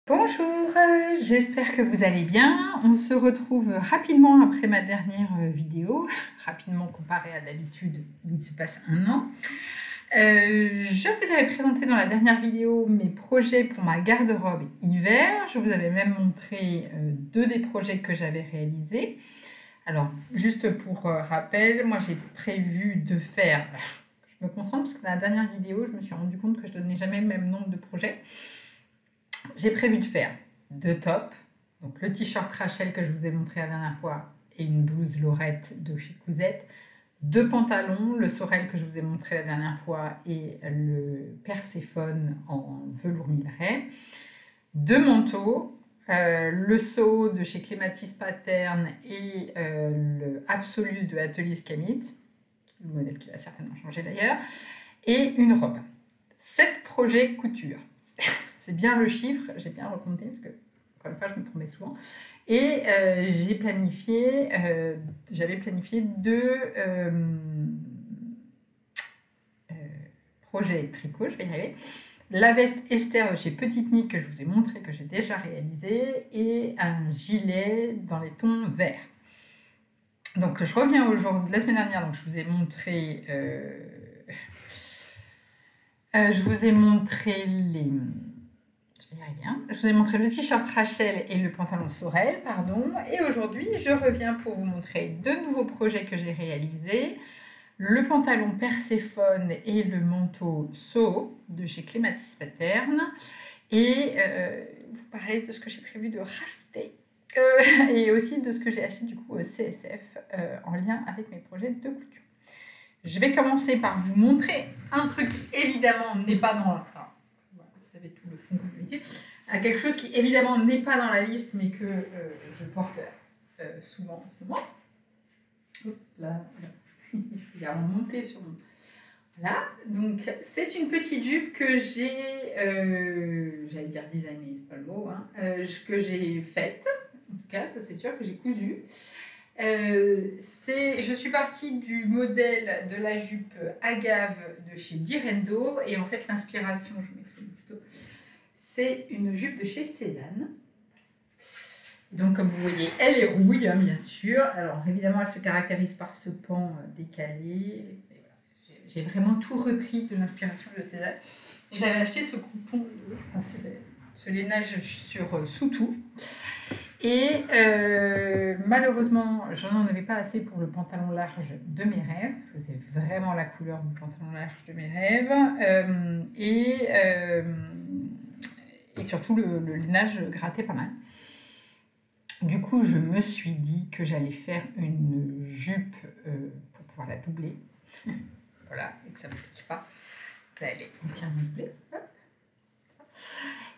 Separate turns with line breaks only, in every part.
Bonjour, j'espère que vous allez bien. On se retrouve rapidement après ma dernière vidéo, rapidement comparé à d'habitude où il se passe un an. Je vous avais présenté dans la dernière vidéo mes projets pour ma garde-robe hiver. Je vous avais même montré deux des projets que j'avais réalisés. Alors, juste pour rappel, moi j'ai prévu de faire... Je me concentre parce que dans la dernière vidéo, je me suis rendu compte que je ne donnais jamais le même nombre de projets. J'ai prévu de faire deux tops, donc le t-shirt Rachel que je vous ai montré la dernière fois et une blouse Laurette de chez Cousette, deux pantalons, le Sorel que je vous ai montré la dernière fois et le Perséphone en velours Milleray, deux manteaux, le Soho de chez Clématis Pattern et le Absolu de Atelier Scamit, le modèle qui va certainement changer d'ailleurs, et une robe. 7 projets couture. C'est bien le chiffre, j'ai bien recompté parce que, encore une fois, je me trompais souvent. Et j'avais planifié deux projets tricot, je vais y arriver. La veste Esther chez Petite Nique que je vous ai montré, que j'ai déjà réalisé, et un gilet dans les tons verts. Donc je reviens aujourd'hui, la semaine dernière, donc je vous ai montré les... Je vous ai montré le t-shirt Rachel et le pantalon Sorel, pardon. Et aujourd'hui, je reviens pour vous montrer deux nouveaux projets que j'ai réalisés. Le pantalon Perséphone et le manteau Soho de chez Clématis Pattern. Et vous parler de ce que j'ai prévu de rajouter. Et aussi de ce que j'ai acheté du coup au CSF en lien avec mes projets de couture. Je vais commencer par vous montrer un truc qui évidemment n'est pas dans... Enfin, vous savez tout le fond communiqué. Quelque chose qui évidemment n'est pas dans la liste mais que je porte souvent en ce moment. Hop, là, il faut y remonter sur mon... Voilà, donc c'est une petite jupe que j'ai, j'allais dire designé, c'est pas le mot, hein, que j'ai faite, en tout cas, c'est sûr que j'ai cousu. Je suis partie du modèle de la jupe Agave de chez Direndo et en fait l'inspiration, je vous mettrai plutôt, c'est une jupe de chez Cézanne. Donc comme vous voyez, elle est rouille, hein, bien sûr. Alors évidemment, elle se caractérise par ce pan décalé. J'ai vraiment tout repris de l'inspiration de Cézanne. Et j'avais acheté ce coupon, ce lainage sur Soutou. Et malheureusement, je n'en avais pas assez pour le pantalon large de mes rêves, parce que c'est vraiment la couleur du pantalon large de mes rêves. Et surtout, le lainage grattait pas mal. Du coup, je me suis dit que j'allais faire une jupe pour pouvoir la doubler. Voilà, et que ça ne me pique pas. Là, elle est entièrement doublée.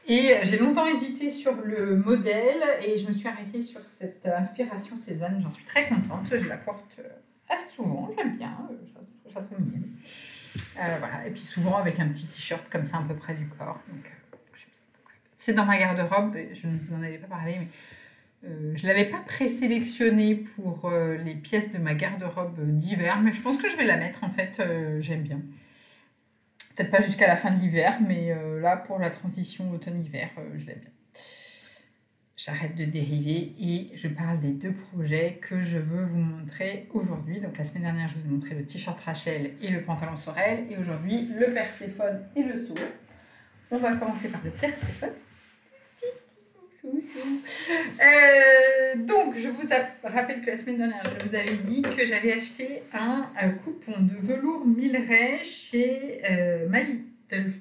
Et j'ai longtemps hésité sur le modèle et je me suis arrêtée sur cette inspiration Cézanne. J'en suis très contente. Je la porte assez souvent. J'aime bien. Je trouve ça trop mignon. Voilà. Et puis souvent avec un petit t-shirt comme ça à peu près du corps. Donc, c'est dans ma garde-robe. Je ne vous en avais pas parlé, mais je ne l'avais pas présélectionnée pour les pièces de ma garde-robe d'hiver. Mais je pense que je vais la mettre en fait. J'aime bien. Peut-être pas jusqu'à la fin de l'hiver, mais là, pour la transition automne-hiver, je l'aime bien. J'arrête de dériver et je parle des deux projets que je veux vous montrer aujourd'hui. Donc la semaine dernière, je vous ai montré le t-shirt Rachel et le pantalon Sorel. Et aujourd'hui, le Perséphone et le Soho. On va commencer par le Perséphone. Donc, je vous rappelle que la semaine dernière, je vous avais dit que j'avais acheté un coupon de velours Milleray chez My Little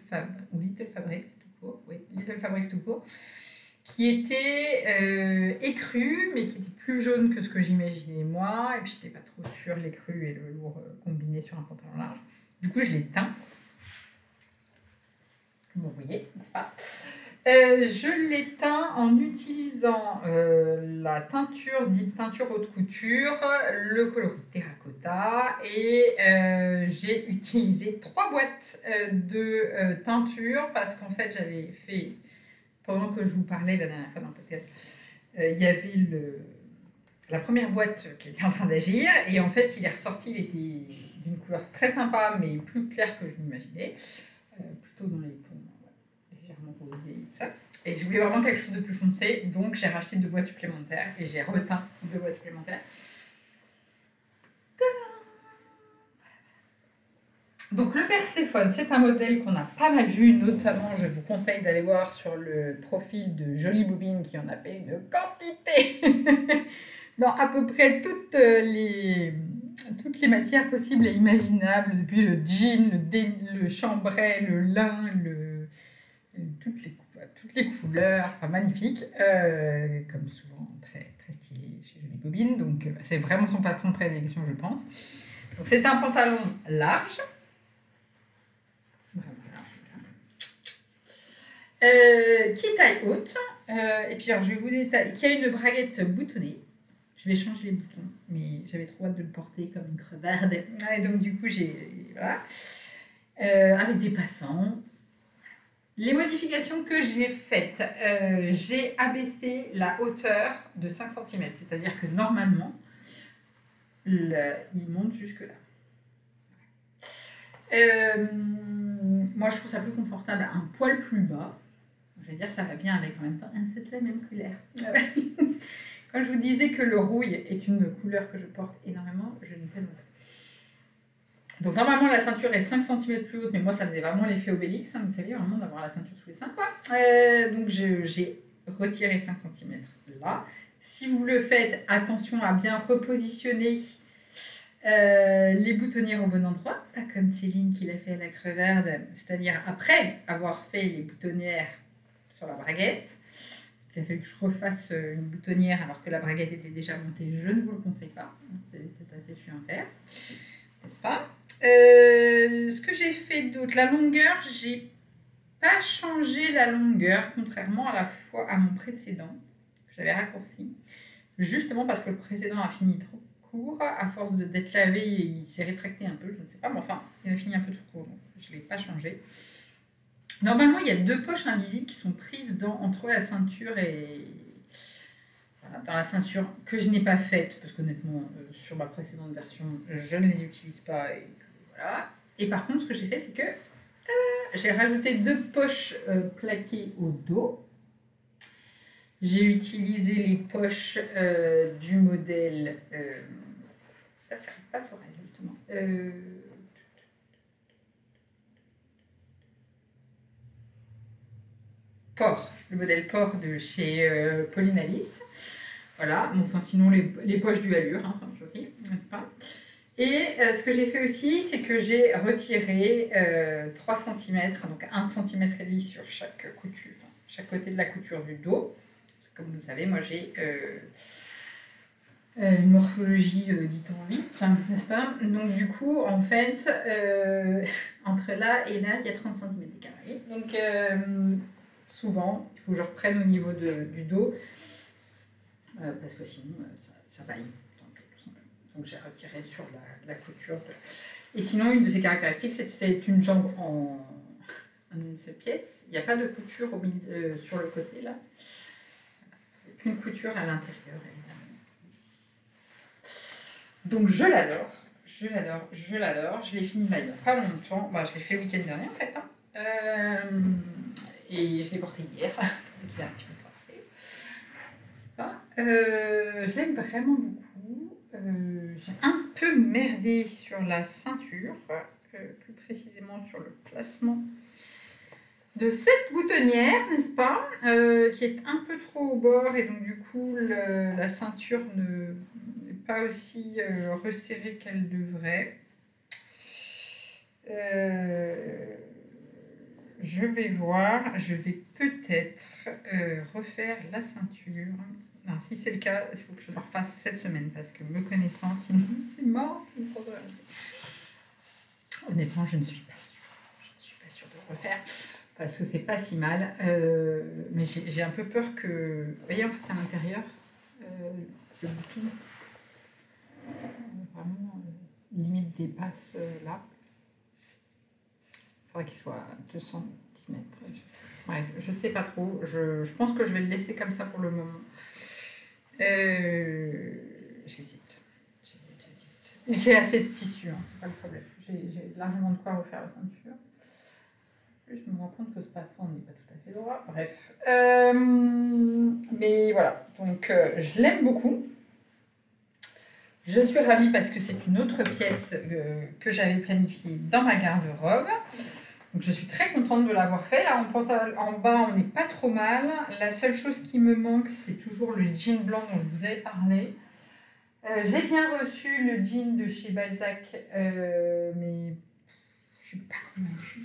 Fabrics tout court, oui, Little Fabrics tout court, qui était écru, mais qui était plus jaune que ce que j'imaginais moi, et puis je n'étais pas trop sûre l'écru et le velours combinés sur un pantalon large. Du coup, je l'ai teint. Comme vous voyez, n'est-ce pas ? Je l'ai teint en utilisant la teinture dite teinture haute couture, le coloris terracotta et j'ai utilisé 3 boîtes de teinture parce qu'en fait j'avais fait, pendant que je vous parlais la dernière fois dans le podcast, il y avait la première boîte qui était en train d'agir et en fait il est ressorti, il était d'une couleur très sympa mais plus claire que je m'imaginais, plutôt dans les tons légèrement rosés. Et je voulais vraiment quelque chose de plus foncé, donc j'ai racheté 2 boîtes supplémentaires et j'ai reteint 2 boîtes supplémentaires. Donc le Perséphone, c'est un modèle qu'on a pas mal vu, notamment je vous conseille d'aller voir sur le profil de Jolie Bobine qui en a fait une quantité dans à peu près toutes les matières possibles et imaginables, depuis le jean, le chambray, le lin, toutes les couleurs, enfin magnifique, comme souvent très, très stylé chez Jolie Bobine, donc c'est vraiment son patron de prédilection je pense. Donc c'est un pantalon large, qui est taille haute, et puis alors je vais vous détailler, qui a une braguette boutonnée. Je vais changer les boutons, mais j'avais trop hâte de le porter comme une crevarde, et donc du coup voilà, avec des passants. Les modifications que j'ai faites, j'ai abaissé la hauteur de 5 cm, c'est-à-dire que normalement il monte jusque là. Moi je trouve ça plus confortable un poil plus bas. Je vais dire, ça va bien avec en même temps. C'est la même couleur. Quand je vous disais que le rouille est une couleur que je porte énormément, je ne plaisante pas. Donc normalement la ceinture est 5 cm plus haute, mais moi ça faisait vraiment l'effet Obélix, hein, vous savez, vraiment d'avoir la ceinture sous les seins. Donc j'ai retiré 5 cm là. Si vous le faites, attention à bien repositionner les boutonnières au bon endroit, pas comme Céline qui l'a fait à la crevarde, c'est-à-dire après avoir fait les boutonnières sur la braguette. Il a fallu que je refasse une boutonnière alors que la braguette était déjà montée. Je ne vous le conseille pas. C'est assez chiant à faire. N'est-ce pas ? Ce que j'ai fait d'autre, la longueur, j'ai pas changé la longueur, contrairement à mon précédent, que j'avais raccourci. Justement parce que le précédent a fini trop court. À force d'être lavé, il s'est rétracté un peu, je ne sais pas. Mais enfin, il a fini un peu trop court. Donc je ne l'ai pas changé. Normalement, il y a 2 poches invisibles qui sont prises entre la ceinture et... Voilà, dans la ceinture que je n'ai pas faite, parce qu'honnêtement, sur ma précédente version, je ne les utilise pas. Voilà. Et par contre, ce que j'ai fait, c'est que j'ai rajouté 2 poches plaquées au dos. J'ai utilisé les poches du modèle... ça ne pas sur elle, justement. Port, le modèle Port de chez Pauline Alice. Voilà, bon, enfin, sinon les poches du Allure, hein, ça marche aussi. Et ce que j'ai fait aussi, c'est que j'ai retiré 3 cm, donc 1 cm et demi sur chaque couture, chaque côté de la couture du dos. Comme vous le savez, moi j'ai une morphologie dite en 8, n'est-ce pas? Donc du coup, en fait, entre là et là, il y a 30 cm d'écart. Donc souvent, il faut que je reprenne au niveau du dos, parce que sinon, ça vaille. Donc j'ai retiré sur la couture. Et sinon, une de ses caractéristiques, c'est une jambe en une seule pièce. Il n'y a pas de couture au milieu, sur le côté, là. Qu'une couture à l'intérieur, ici. Donc je l'adore. Je l'adore. Je l'ai fini là il n'y a pas longtemps. Bah, je l'ai fait le week-end dernier, en fait. Et je l'ai porté hier. Donc il est un petit peu passé. C'est pas. Je l'aime vraiment beaucoup. J'ai un peu merdé sur la ceinture, plus précisément sur le placement de cette boutonnière, n'est-ce pas, qui est un peu trop au bord et donc du coup la ceinture n'est pas aussi resserrée qu'elle devrait. Je vais voir, je vais peut-être refaire la ceinture. Alors, si c'est le cas, il faut que je le refasse cette semaine parce que me connaissant, sinon c'est mort. Honnêtement, je ne suis pas sûre de le refaire parce que c'est pas si mal. Mais j'ai un peu peur que... Vous voyez, en fait, à l'intérieur, le bouton vraiment limite dépasse là. Il faudrait qu'il soit à 2 cm. Bref, je sais pas trop. Je pense que je vais le laisser comme ça pour le moment. J'hésite. J'ai assez de tissu, hein, c'est pas le problème. J'ai largement de quoi refaire la ceinture. Je me rends compte que ce passant n'est pas tout à fait droit. Bref. Mais voilà, donc je l'aime beaucoup. Je suis ravie parce que c'est une autre pièce que j'avais planifiée dans ma garde-robe. Donc je suis très contente de l'avoir fait. Là, en bas, on n'est pas trop mal. La seule chose qui me manque, c'est toujours le jean blanc dont je vous avais parlé. J'ai bien reçu le jean de chez Balzac, mais je ne suis pas convaincue.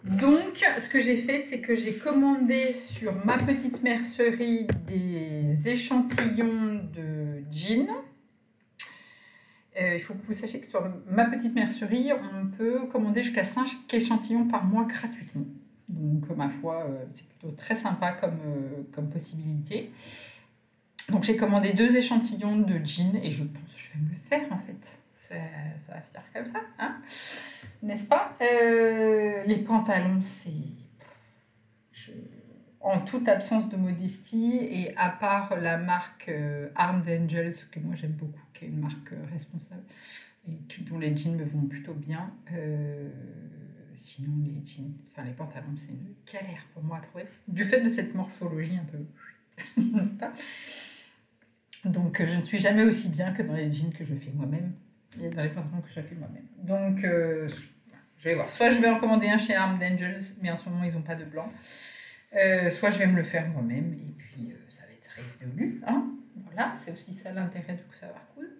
Donc, ce que j'ai fait, c'est que j'ai commandé sur ma petite mercerie des échantillons de jeans. Il faut que vous sachiez que sur ma petite mercerie, on peut commander jusqu'à 5 échantillons par mois gratuitement. Donc, ma foi, c'est plutôt très sympa comme possibilité. Donc, j'ai commandé 2 échantillons de jeans et je pense que je vais me le faire en fait. Ça va faire comme ça, hein, n'est-ce pas? Les pantalons, c'est... En toute absence de modestie, et à part la marque Armed Angels, que moi j'aime beaucoup, qui est une marque responsable, et dont les jeans me vont plutôt bien, sinon les jeans, enfin les pantalons, c'est une galère pour moi à trouver, du fait de cette morphologie un peu, n'est-ce pas? Donc je ne suis jamais aussi bien que dans les jeans que je fais moi-même, et dans les pantalons que je fais moi-même. Donc je vais voir, soit je vais en commander un chez Armed Angels, mais en ce moment ils n'ont pas de blanc. Soit je vais me le faire moi-même et puis ça va être résolu, hein. Voilà, c'est aussi ça l'intérêt de savoir cool.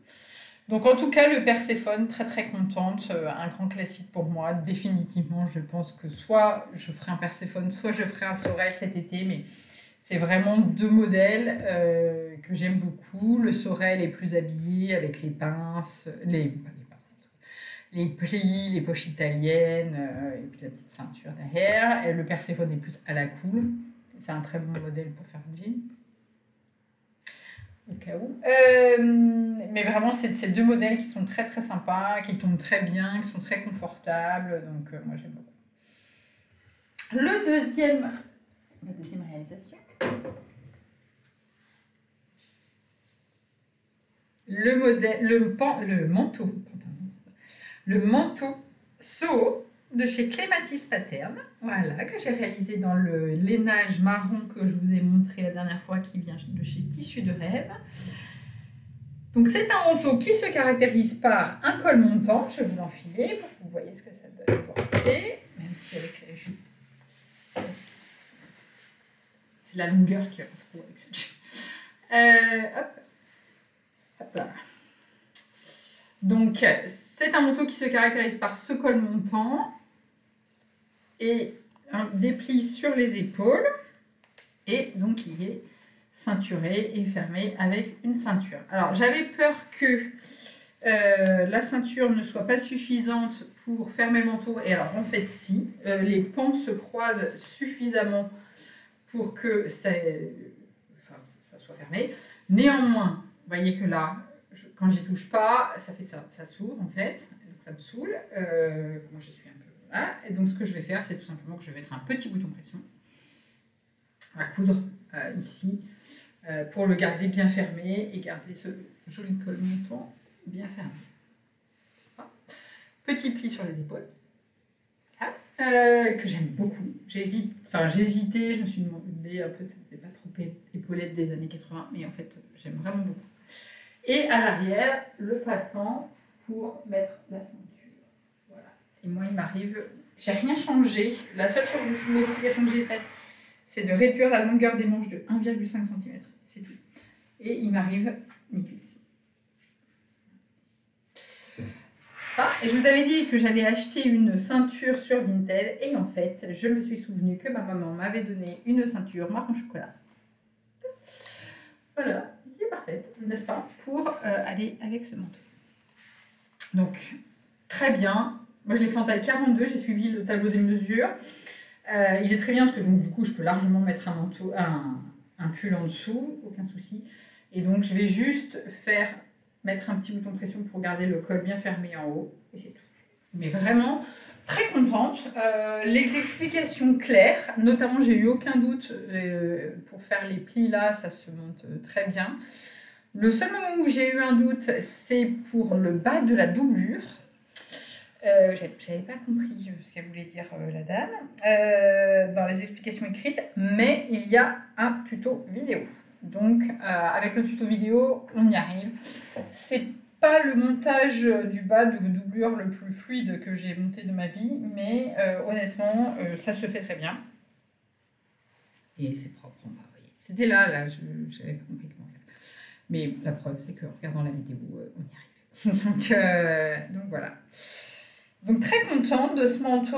Donc en tout cas le Perséphone, très très contente, un grand classique pour moi, définitivement. Je pense que soit je ferai un Perséphone, soit je ferai un Sorel cet été, mais c'est vraiment 2 modèles que j'aime beaucoup. Le Sorel est plus habillé avec les pinces, les plis, les poches italiennes, et puis la petite ceinture derrière. Et le Perséphone est plus à la cool. C'est un très bon modèle pour faire le jean. Au cas où. Mais vraiment, c'est ces 2 modèles qui sont très très sympas, qui tombent très bien, qui sont très confortables. Donc moi j'aime beaucoup. La deuxième réalisation. Le manteau Soho de chez Clématis Pattern, voilà, que j'ai réalisé dans le lainage marron que je vous ai montré la dernière fois, qui vient de chez Tissu de Rêve. Donc c'est un manteau qui se caractérise par un col montant. Je vais vous l'enfiler pour que vous voyez ce que ça donne porter, même si avec la jupe, c'est la longueur qui va trop avec cette jupe. Hop là. Donc c'est un manteau qui se caractérise par ce col montant et des plis sur les épaules, et donc il est ceinturé et fermé avec une ceinture. Alors j'avais peur que la ceinture ne soit pas suffisante pour fermer le manteau, et alors en fait si, les pans se croisent suffisamment pour que ça soit fermé. Néanmoins, vous voyez que là, quand j'y touche pas, ça fait ça, ça s'ouvre en fait, donc ça me saoule. Moi je suis un peu... Voilà. Et donc ce que je vais faire, c'est tout simplement que je vais mettre un petit bouton pression à coudre ici, pour le garder bien fermé et garder ce joli col montant bien fermé. Petit pli sur les épaules, que j'aime beaucoup. J'hésitais, je me suis demandé un peu si c'était pas trop épaulette des années 80, mais en fait j'aime vraiment beaucoup. Et à l'arrière, le passant pour mettre la ceinture. Voilà. Et moi, il m'arrive... J'ai rien changé. La seule modification que j'ai faite, c'est de réduire la longueur des manches de 1,5 cm. C'est tout. Et il m'arrive mi-cuisse. Et je vous avais dit que j'allais acheter une ceinture sur Vinted. Et en fait, je me suis souvenu que ma maman m'avait donné une ceinture marron chocolat. Voilà. Parfaite, n'est-ce pas, pour aller avec ce manteau. Donc, très bien. Moi, je l'ai fait en taille 42, j'ai suivi le tableau des mesures. Il est très bien parce que donc, du coup, je peux largement mettre un manteau, un pull en dessous, aucun souci. Et donc, je vais juste mettre un petit bouton de pression pour garder le col bien fermé en haut. Et c'est tout. Mais vraiment, très contente. Les explications claires, notamment j'ai eu aucun doute pour faire les plis là, ça se monte très bien. Le seul moment où j'ai eu un doute, c'est pour le bas de la doublure. J'avais pas compris ce qu'elle voulait dire la dame dans les explications écrites, mais il y a un tuto vidéo. Donc avec le tuto vidéo, on y arrive. C'est pas le montage du bas de doublure le plus fluide que j'ai monté de ma vie, mais honnêtement, ça se fait très bien. Et c'est propre, on va voyez. C'était là, j'avais pas compris comment faire. Mais la preuve, c'est qu'en regardant la vidéo, on y arrive. donc voilà. Donc très contente de ce manteau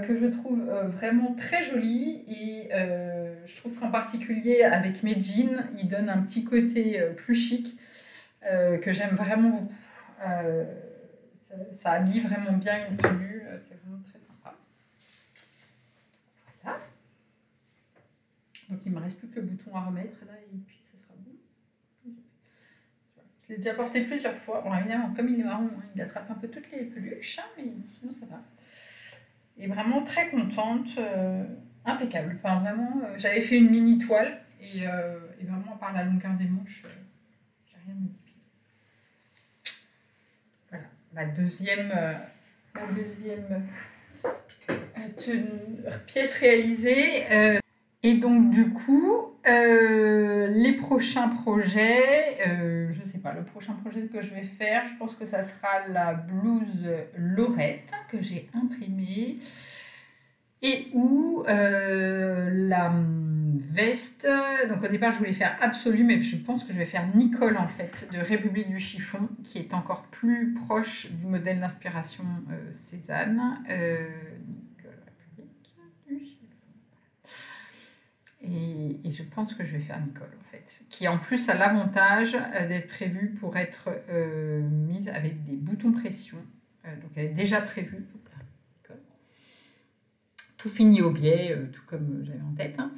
que je trouve vraiment très joli et je trouve qu'en particulier avec mes jeans, il donne un petit côté plus chic que j'aime vraiment beaucoup. Ça habille vraiment bien une tenue, c'est vraiment très sympa. Voilà. Donc il ne me reste plus que le bouton à remettre là et puis ce sera bon. Je l'ai déjà porté plusieurs fois. Bon, évidemment, comme il est marron, hein, il attrape un peu toutes les peluches, hein, mais sinon ça va. Et vraiment très contente, impeccable. Enfin, vraiment, j'avais fait une mini toile et vraiment, par la longueur des manches, j'ai rien modifié. Voilà, la deuxième pièce réalisée. Et donc, du coup, les prochains projets, je ne sais pas, le prochain projet que je vais faire, je pense que ça sera la blouse Laurette que j'ai imprimée et où la veste, donc au départ je voulais faire Absolu, mais je pense que je vais faire Nicole en fait, de République du chiffon, qui est encore plus proche du modèle d'inspiration Cézanne. Et je pense que je vais faire Nicole, en fait, qui en plus a l'avantage d'être prévue pour être mise avec des boutons pression. Donc elle est déjà prévue. Tout fini au biais, tout comme j'avais en tête. Hein.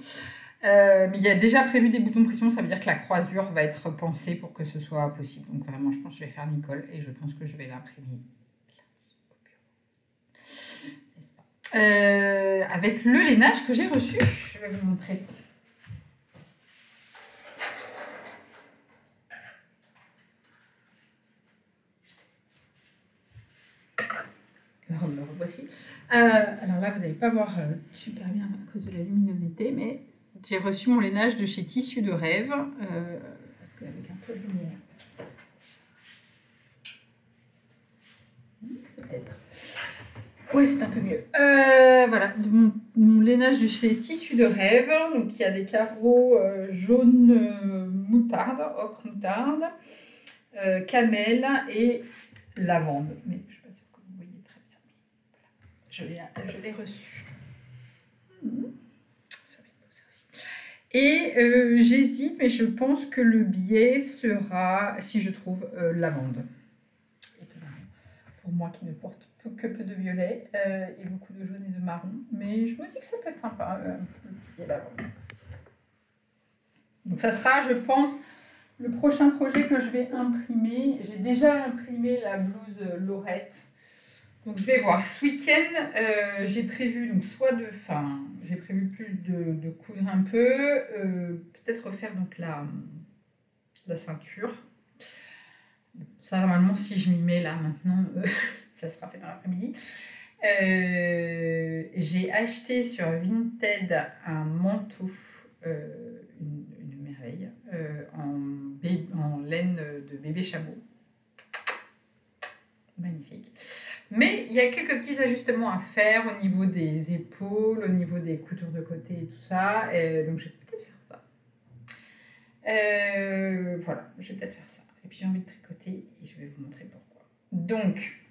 Mais il y a déjà prévu des boutons de pression, ça veut dire que la croisure va être pensée pour que ce soit possible. Donc vraiment, je pense que je vais faire Nicole et je pense que je vais l'imprimer lundi. Avec le lainage que j'ai reçu, je vais vous montrer. Me revoici. Alors là, vous n'allez pas voir super bien à cause de la luminosité, mais j'ai reçu mon lainage de chez Tissu de Rêve, parce qu'avec un peu de lumière, peut-être. Ouais, c'est un peu mieux. Voilà, mon lainage de chez Tissu de Rêve, donc il y a des carreaux jaune moutarde, ocre moutarde, camel et lavande. Mais je ne suis pas sûre que vous voyez très bien. Voilà. Je l'ai reçu. Ça va être beau ça aussi. Et j'hésite, mais je pense que le biais sera, si je trouve, lavande. Pour moi qui ne porte que peu de violet et beaucoup de jaune et de marron. Mais je me dis que ça peut être sympa, le petit biais lavande. Donc ça sera, je pense, le prochain projet que je vais imprimer. J'ai déjà imprimé la blouse Laurette. Donc je vais voir. Ce week-end, j'ai prévu donc j'ai prévu plus de coudre un peu, peut-être refaire donc la ceinture. Ça normalement si je m'y mets là maintenant, ça sera fait dans l'après-midi. J'ai acheté sur Vinted un manteau, une merveille, en laine de bébé chameau. Magnifique. Mais il y a quelques petits ajustements à faire au niveau des épaules, au niveau des coutures de côté et tout ça. Donc je vais peut-être faire ça. Voilà, je vais peut-être faire ça. Et puis j'ai envie de tricoter et je vais vous montrer pourquoi. Donc,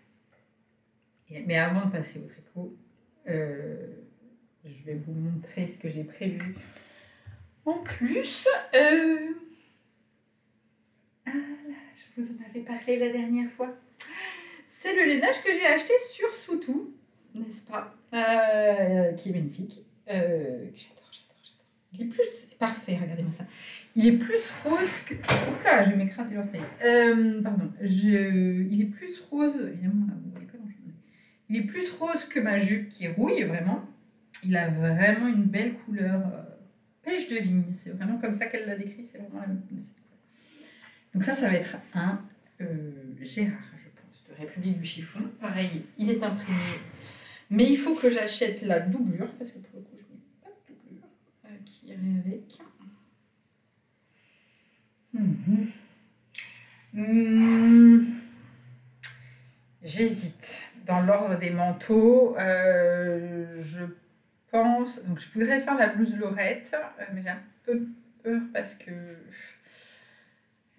mais avant de passer au tricot, je vais vous montrer ce que j'ai prévu. En plus, je vous en avais parlé la dernière fois. C'est le lainage que j'ai acheté sur Soutou, n'est-ce pas, qui est magnifique. J'adore. Il est plus parfait, regardez-moi ça. Il est plus rose que... Oups là, je vais m'écraser l'orteil. Pardon. Il est plus rose, évidemment, là, vous voyez pas l'enchaînement. Il est plus rose que ma jupe qui rouille, vraiment. Il a vraiment une belle couleur pêche de vigne. C'est vraiment comme ça qu'elle l'a décrit, c'est vraiment la même couleur. Donc ça va être un Gérard, je pense, de République du chiffon. Pareil, il est imprimé. Mais il faut que j'achète la doublure, parce que pour le coup, je n'ai pas de doublure qui irait avec. J'hésite. Dans l'ordre des manteaux, je pense... Donc, je voudrais faire la blouse Lorette, mais j'ai un peu peur parce que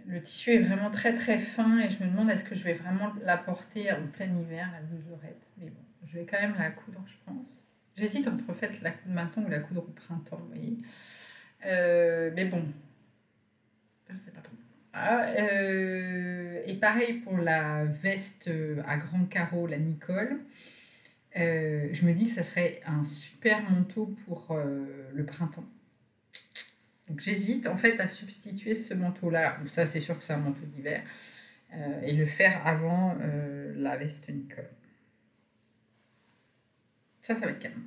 le tissu est vraiment très très fin et je me demande est-ce que je vais vraiment la porter en plein hiver, la blouse Lorette. Mais bon, je vais quand même la coudre, je pense. J'hésite entre la coudre maintenant ou la coudre au printemps, vous voyez. Mais bon, je ne sais pas trop. Et pareil pour la veste à grands carreaux, la Nicole. Je me dis que ça serait un super manteau pour le printemps. Donc j'hésite en fait à substituer ce manteau-là, ça c'est sûr que c'est un manteau d'hiver, et le faire avant la veste Nicole. Ça va être calme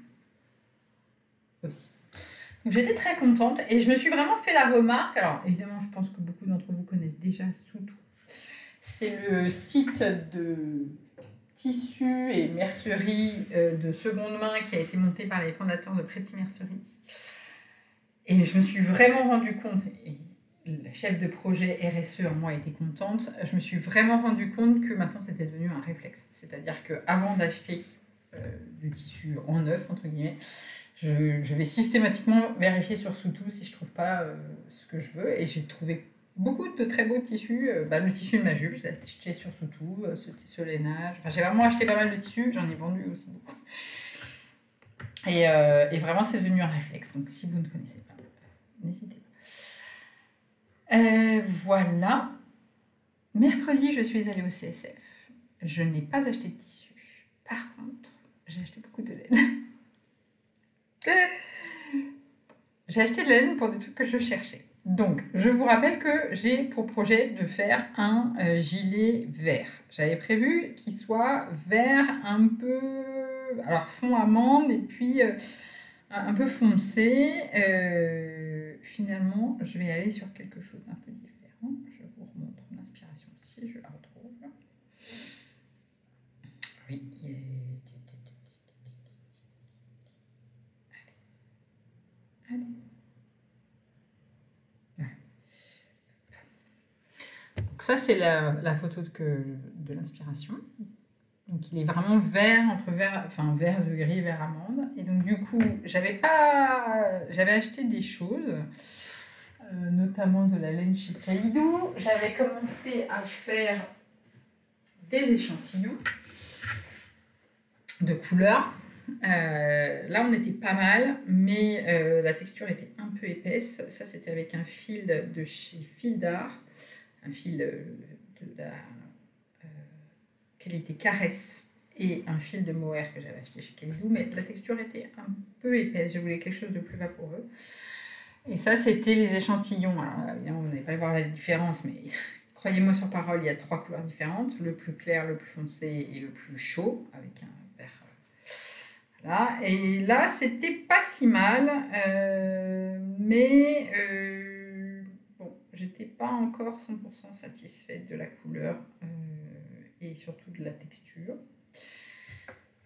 aussi. Donc j'étais très contente et je me suis vraiment fait la remarque. Alors évidemment, je pense que beaucoup d'entre vous connaissent déjà Soutou. C'est le site de tissus et mercerie de seconde main qui a été monté par les fondateurs de Pretty Mercerie. Et je me suis vraiment rendu compte, et la chef de projet RSE en moi était contente, je me suis vraiment rendu compte que maintenant c'était devenu un réflexe. C'est-à-dire qu'avant d'acheter du tissu en neuf, entre guillemets, je vais systématiquement vérifier sur Soutou si je ne trouve pas ce que je veux. Et j'ai trouvé beaucoup de très beaux tissus. Le tissu de ma jupe, je l'ai acheté sur Soutou, ce tissu lainage. Enfin, j'ai vraiment acheté pas mal de tissus, j'en ai vendu aussi beaucoup. Et vraiment, c'est devenu un réflexe. Donc, si vous ne connaissez pas, n'hésitez pas. Voilà. Mercredi, je suis allée au CSF. Je n'ai pas acheté de tissu. Par contre, j'ai acheté beaucoup de laine. J'ai acheté de la laine pour des trucs que je cherchais. Donc, je vous rappelle que j'ai pour projet de faire un gilet vert. J'avais prévu qu'il soit vert un peu... Alors, fond amande et puis un peu foncé. Finalement, je vais aller sur quelque chose d'un peu différent. Je vous remontre l'inspiration si je la retrouve. Oui, Allez. Donc ça, c'est la photo de l'inspiration. Donc il est vraiment vert, vert de gris, vert amande. Et donc du coup, j'avais acheté des choses, notamment de la laine chez Kaidou. J'avais commencé à faire des échantillons de couleurs. Là, on était pas mal, mais la texture était un peu épaisse. Ça, c'était avec un fil de chez Fil d'Art, un fil de la qualité Caresse et un fil de mohair que j'avais acheté chez Kaidou, mais la texture était un peu épaisse. Je voulais quelque chose de plus vaporeux. Et ça, c'était les échantillons. Alors, évidemment, vous n'allez pas voir la différence, mais croyez-moi sur parole, il y a 3 couleurs différentes, le plus clair, le plus foncé et le plus chaud, avec un vert. Voilà. Et là, c'était pas si mal, mais bon, j'étais pas encore 100% satisfaite de la couleur et surtout de la texture.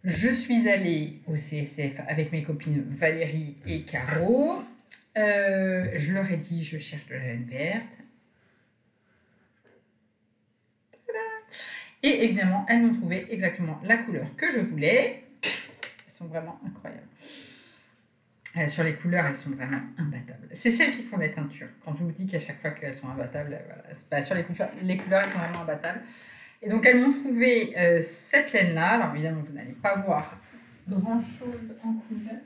Je suis allée au CSF avec mes copines Valérie et Caro. Je leur ai dit, je cherche de la laine verte. Et évidemment, elles m'ont trouvé exactement la couleur que je voulais. Elles sont vraiment incroyables. Sur les couleurs, elles sont vraiment imbattables. C'est celles qui font les teintures. Quand je vous dis qu'à chaque fois qu'elles sont imbattables, voilà. Sur les couleurs, elles sont vraiment imbattables. Et donc, elles m'ont trouvé cette laine-là. Alors, évidemment, vous n'allez pas voir grand-chose en couleur.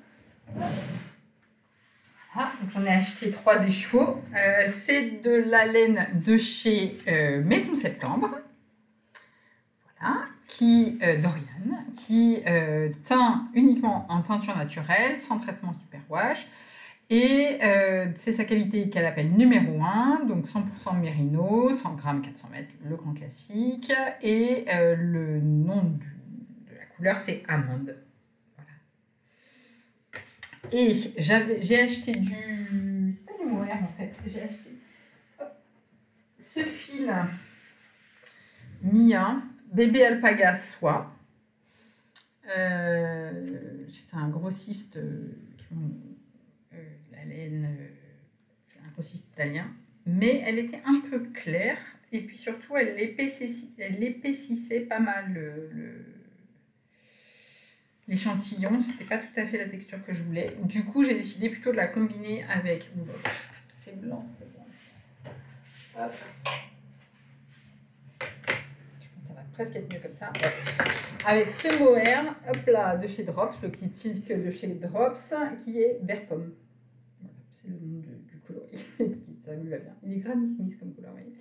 Voilà, donc j'en ai acheté 3 écheveaux. C'est de la laine de chez Maison Septembre. Voilà, d'Oriane, qui teint uniquement en teinture naturelle, sans traitement superwash. Et c'est sa qualité qu'elle appelle numéro 1, donc 100% mérino, 100 grammes, 400 mètres, le grand classique. Et le nom de la couleur, c'est amande. Voilà. Et j'ai acheté pas du mohair en fait, j'ai acheté ce fil Mia Bébé Alpaga Soie. C'est un grossiste qui ont la laine, un grossiste italien, mais elle était un peu claire et puis surtout elle épaississait pas mal l'échantillon. C'était pas tout à fait la texture que je voulais. Du coup, j'ai décidé plutôt de la combiner avec. C'est blanc, c'est blanc. Hop. Ça va presque être mieux comme ça. Ouais. Avec ce mohair, hop là, de chez Drops, le kit silk de chez Drops, qui est vert pomme. Voilà, c'est le nom du coloris. Ça lui va bien. Il est granissime comme coloris.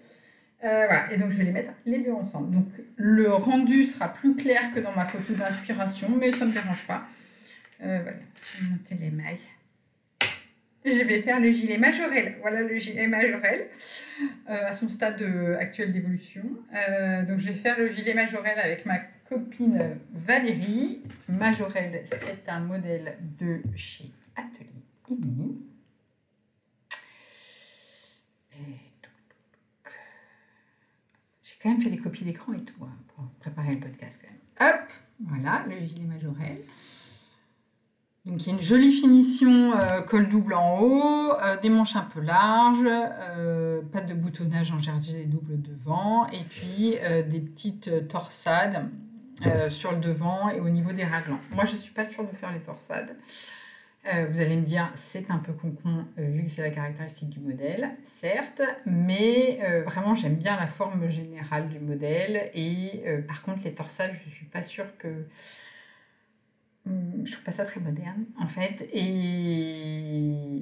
Voilà, et donc je vais les mettre les deux ensemble. Donc le rendu sera plus clair que dans ma photo d'inspiration, mais ça ne me dérange pas. Voilà, je vais monter les mailles. Je vais faire le gilet Majorelle. Voilà le gilet Majorelle à son stade actuel d'évolution. Donc je vais faire le gilet Majorelle avec ma copine Valérie. Majorelle, c'est un modèle de chez Atelier Émilie. J'ai quand même fait des copies d'écran et tout hein, pour préparer le podcast quand même. Hop, voilà le gilet Majorelle. Donc il y a une jolie finition col double en haut, des manches un peu larges, pas de boutonnage en jersey double devant, et puis des petites torsades sur le devant et au niveau des raglans. Moi je ne suis pas sûre de faire les torsades. Vous allez me dire, c'est un peu con vu que c'est la caractéristique du modèle, certes, mais vraiment j'aime bien la forme générale du modèle et par contre les torsades, je ne suis pas sûre que... Je trouve pas ça très moderne en fait, et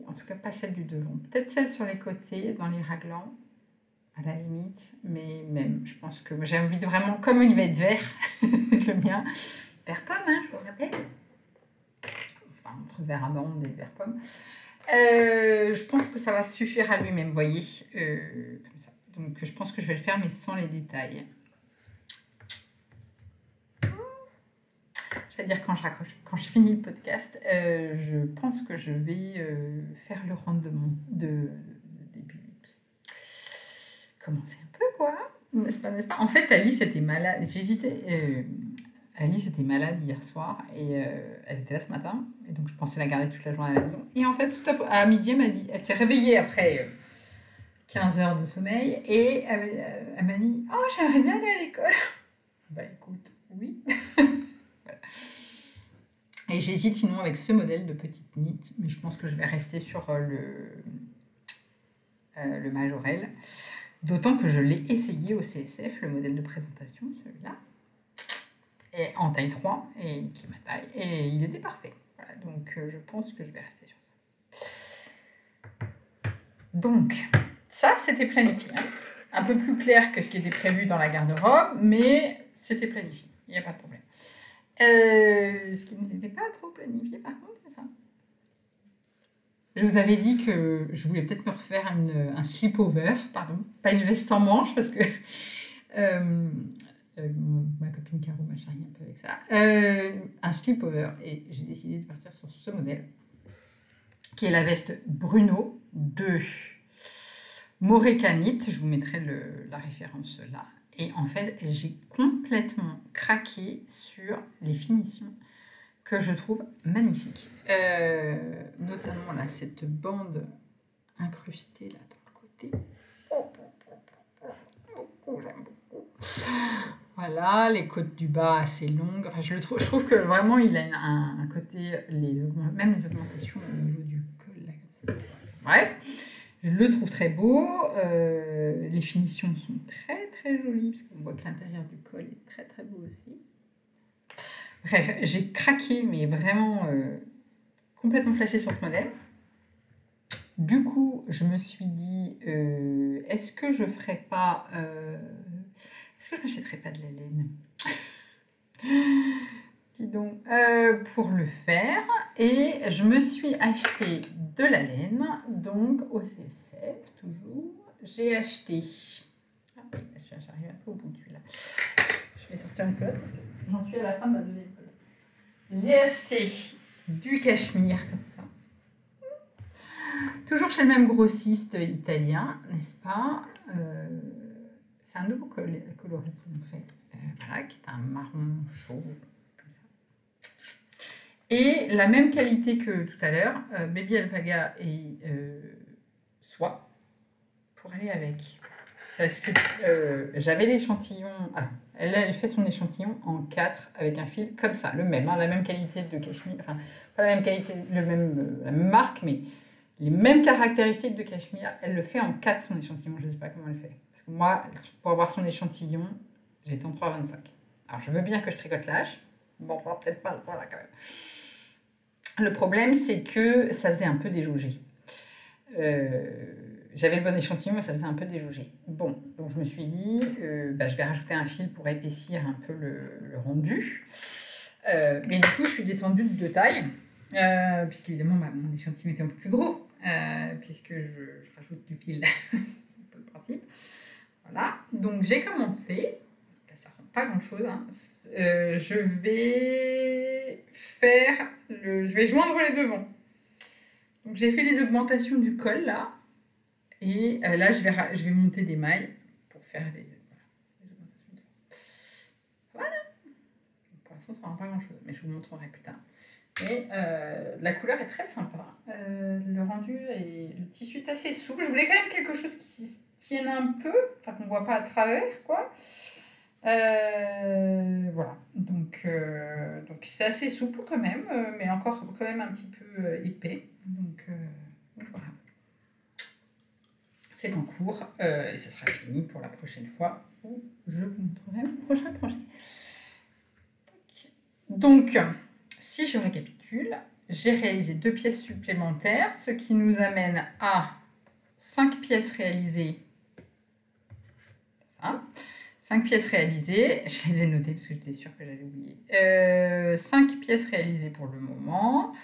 en tout cas pas celle du devant. Peut-être celle sur les côtés, dans les raglans, à la limite, mais même, je pense que j'ai envie de vraiment, comme il va être vert, le mien, vert pomme, hein, je vous rappelle. Enfin, entre vert amande et vert pomme. Je pense que ça va suffire à lui-même, vous voyez, comme ça. Donc je pense que je vais le faire, mais sans les détails. C'est-à-dire quand je raccroche, quand je finis le podcast, je pense que je vais faire le rendement de début. Commencer un peu, quoi. N'est-ce pas, n'est-ce pas? En fait, Alice était malade. J'hésitais. Alice était malade hier soir et elle était là ce matin. Et donc, je pensais la garder toute la journée à la maison. Et en fait, stop, à midi, elle m'a dit... Elle s'est réveillée après 15 heures de sommeil et elle m'a dit « Oh, j'aimerais bien aller à l'école. » Bah, écoute, oui. Voilà. Et j'hésite sinon avec ce modèle de petite knit, mais je pense que je vais rester sur le Majorelle. D'autant que je l'ai essayé au CSF, le modèle de présentation, celui-là, et en taille 3, et qui est ma taille, et il était parfait. Voilà, donc je pense que je vais rester sur ça. Donc, ça, c'était planifié. Hein. Un peu plus clair que ce qui était prévu dans la garde-robe, mais c'était planifié, il n'y a pas de problème. Ce qui n'était pas trop planifié, par contre, c'est ça. Je vous avais dit que je voulais peut-être me refaire un slip-over, pardon, pas une veste en manche, parce que ma copine Caro m'a charrié un peu avec ça. Un slip-over, et j'ai décidé de partir sur ce modèle, qui est la veste Bruno de Moreka Knit. Je vous mettrai la référence là. Et en fait, j'ai complètement craqué sur les finitions que je trouve magnifiques. Notamment là, cette bande incrustée là dans le côté. J'aime beaucoup. Voilà, les côtes du bas assez longues. Enfin, je trouve que vraiment, il a un côté, même les augmentations au niveau du col. Là, comme ça. Bref. Je le trouve très beau, les finitions sont très très jolies, parce qu'on voit que l'intérieur du col est très très beau aussi. Bref, j'ai craqué, mais vraiment complètement flashé sur ce modèle. Du coup, je me suis dit, est-ce que je m'achèterais pas de la laine? Dis donc, pour le faire, et je me suis acheté de la laine, donc au CSF, toujours. J'ai acheté, j'arrive un peu au bout de celui-là, je vais sortir une pelote, parce que j'en suis à la fin de ma deuxième pelote. J'ai acheté du cachemire, comme ça, toujours chez le même grossiste italien, n'est-ce pas? c'est un nouveau coloris qu'ils ont fait, voilà, qui est un marron chaud, comme ça. Et la même qualité que tout à l'heure, Baby Alpaga et soie, pour aller avec. Parce que j'avais l'échantillon, alors elle fait son échantillon en 4 avec un fil comme ça, le même, hein, la même qualité de cachemire, enfin pas la même qualité, la même marque, mais les mêmes caractéristiques de cachemire. Elle le fait en 4 son échantillon, je ne sais pas comment elle fait. Parce que moi, pour avoir son échantillon, j'étais en 3,25. Alors je veux bien que je tricote l'âge, bon, peut-être pas, voilà quand même. Le problème, c'est que ça faisait un peu déjaugé. J'avais le bon échantillon, mais ça faisait un peu déjaugé. Bon, donc je me suis dit, je vais rajouter un fil pour épaissir un peu le rendu. Mais du coup, je suis descendue de taille, puisqu'évidemment, mon échantillon était un peu plus gros, puisque je rajoute du fil. C'est un peu le principe. Voilà, donc j'ai commencé. Là, ça ne rend pas grand-chose. Hein. Je vais joindre les devants. Donc j'ai fait les augmentations du col, là. Et là, je vais monter des mailles pour faire les augmentations. Voilà. Pour l'instant, ça ne rend pas grand-chose, mais je vous montrerai plus tard. Et la couleur est très sympa. Le rendu et le tissu est assez souple. Je voulais quand même quelque chose qui se tienne un peu, enfin qu'on ne voit pas à travers, quoi. Voilà. Donc c'est assez souple quand même, mais encore quand même un petit peu épais. Donc voilà. C'est en cours et ça sera fini pour la prochaine fois où je vous montrerai le prochain projet. Donc, si je récapitule, j'ai réalisé 2 pièces supplémentaires, ce qui nous amène à 5 pièces réalisées. Ça. 5 pièces réalisées, je les ai notées parce que j'étais sûre que j'avais oublié. 5 pièces réalisées pour le moment.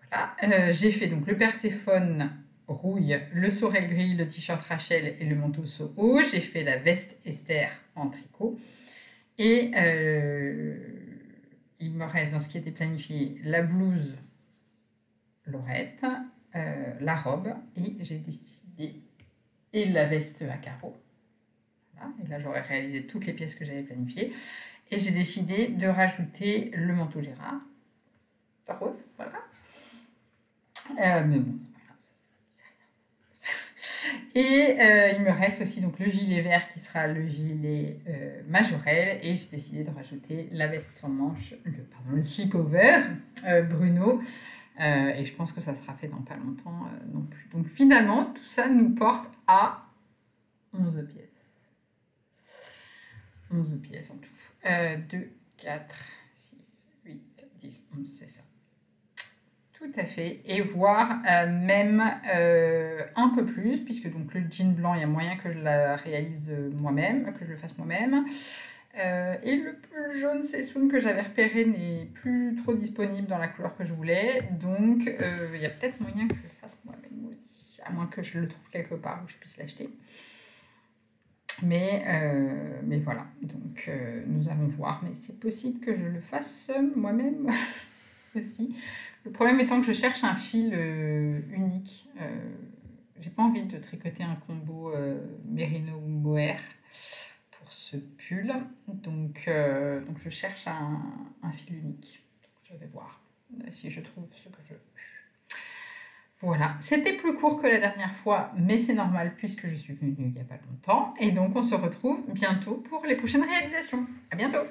Voilà. J'ai fait donc le Perséphone rouille, le Sorel gris, le t-shirt Rachel et le manteau Soho. J'ai fait la veste Esther en tricot. Et il me reste dans ce qui était planifié la blouse Laurette, la robe et j'ai décidé, et la veste à carreaux. Voilà. Et là j'aurais réalisé toutes les pièces que j'avais planifiées. Et j'ai décidé de rajouter le manteau Gérard, rose, voilà. Mais bon, c'est pas grave. Et il me reste aussi donc le gilet vert qui sera le gilet Majorelle. Et j'ai décidé de rajouter la veste sans manche, le slip-over Bruno. Et je pense que ça sera fait dans pas longtemps non plus. Donc finalement, tout ça nous porte à 11 pièces. 11 pièces en tout. 2, 4, 6, 8, 10, 11, c'est ça. Tout à fait, et voire même un peu plus, puisque donc le jean blanc, il y a moyen que je la réalise moi-même, que je le fasse moi-même. Et le pull jaune Sessoun que j'avais repéré n'est plus trop disponible dans la couleur que je voulais, donc il y a peut-être moyen que je le fasse moi-même aussi, à moins que je le trouve quelque part où je puisse l'acheter. Mais voilà, donc nous allons voir, mais c'est possible que je le fasse moi-même aussi. Le problème étant que je cherche un fil unique. J'ai pas envie de tricoter un combo Merino ou Mohair pour ce pull. Donc je cherche un fil unique. Donc, je vais voir si je trouve ce que je veux. Voilà, c'était plus court que la dernière fois, mais c'est normal puisque je suis venue il n'y a pas longtemps. Et donc on se retrouve bientôt pour les prochaines réalisations. À bientôt!